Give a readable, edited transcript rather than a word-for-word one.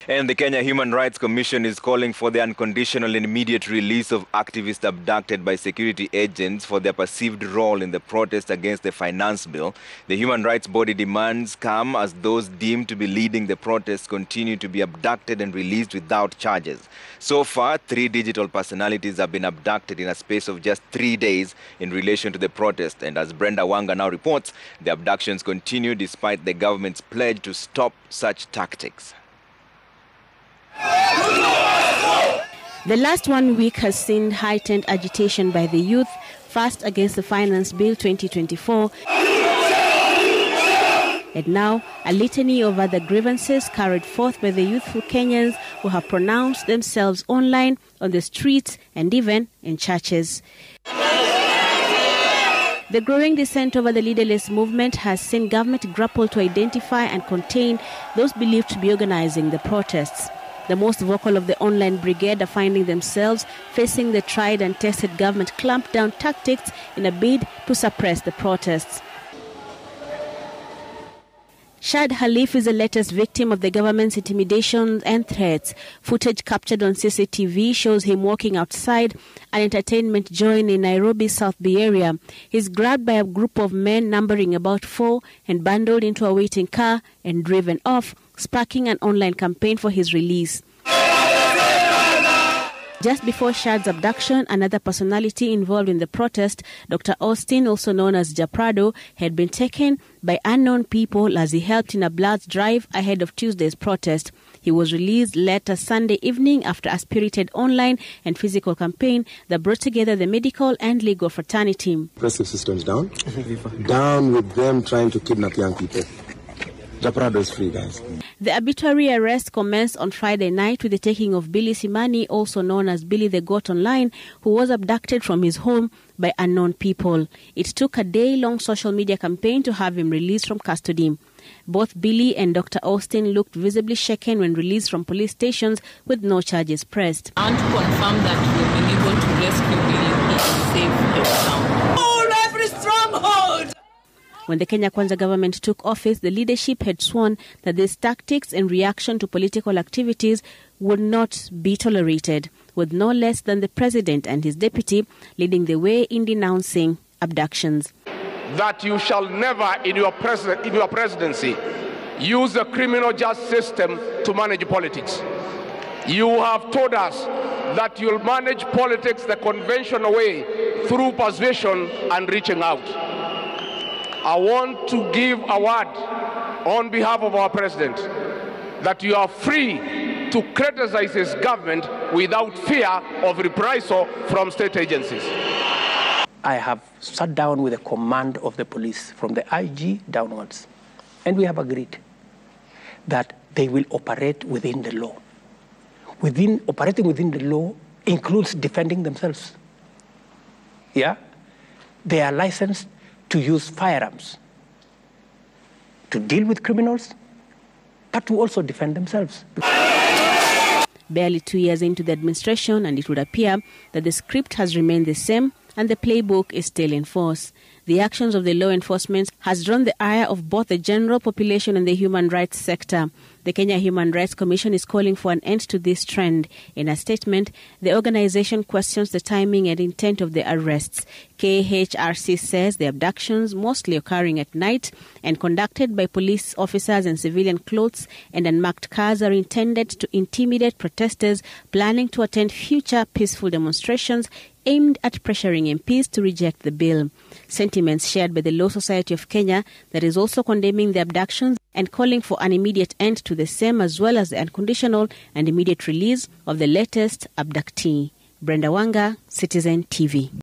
And the Kenya Human Rights Commission is calling for the unconditional and immediate release of activists abducted by security agents for their perceived role in the protest against the finance bill. The human rights body demands come as those deemed to be leading the protests continue to be abducted and released without charges. So far, 3 digital personalities have been abducted in a space of just 3 days in relation to the protest. And as Brenda Wanga now reports, the abductions continue despite the government's pledge to stop such tactics. The last 1 week has seen heightened agitation by the youth, first against the Finance Bill 2024, and now a litany of other grievances carried forth by the youthful Kenyans who have pronounced themselves online, on the streets, and even in churches. The growing dissent over the leaderless movement has seen government grapple to identify and contain those believed to be organizing the protests. The most vocal of the online brigade are finding themselves facing the tried and tested government clampdown tactics in a bid to suppress the protests. Shad Khalif is the latest victim of the government's intimidation and threats. Footage captured on CCTV shows him walking outside an entertainment joint in Nairobi's South Bay area. He's grabbed by a group of men numbering about 4 and bundled into a waiting car and driven off, sparking an online campaign for his release. Just before Shad's abduction, another personality involved in the protest, Dr. Austin, also known as Japrado, had been taken by unknown people as he helped in a blood drive ahead of Tuesday's protest. He was released later Sunday evening after a spirited online and physical campaign that brought together the medical and legal fraternity. Repressive systems down. Down with them trying to kidnap young people. Japrado is free, guys. The arbitrary arrest commenced on Friday night with the taking of Billy Simani, also known as Billy the Goat Online, who was abducted from his home by unknown people. It took a day-long social media campaign to have him released from custody. Both Billy and Dr. Austin looked visibly shaken when released from police stations with no charges pressed. I want to confirm that we've been able to rescue Billy. He is safe and sound. Hold every stronghold! When the Kenya Kwanza government took office, the leadership had sworn that these tactics in reaction to political activities would not be tolerated, with no less than the president and his deputy leading the way in denouncing abductions. That you shall never in your presidency use the criminal justice system to manage politics. You have told us that you'll manage politics the conventional way through persuasion and reaching out. I want to give a word on behalf of our president that you are free to criticize his government without fear of reprisal from state agencies. I have sat down with the command of the police from the IG downwards, and we have agreed that they will operate within the law. Operating within the law includes defending themselves. Yeah? They are licensed to use firearms to deal with criminals, but to also defend themselves. Barely 2 years into the administration, and it would appear that the script has remained the same and the playbook is still in force. The actions of the law enforcement has drawn the ire of both the general population and the human rights sector. The Kenya Human Rights Commission is calling for an end to this trend. In a statement, the organization questions the timing and intent of the arrests. KHRC says the abductions, mostly occurring at night and conducted by police officers in civilian clothes and unmarked cars, are intended to intimidate protesters planning to attend future peaceful demonstrations aimed at pressuring MPs to reject the bill. Sentiments shared by the Law Society of Kenya that is also condemning the abductions and calling for an immediate end to the same, as well as the unconditional and immediate release of the latest abductee. Brenda Wanga, Citizen TV.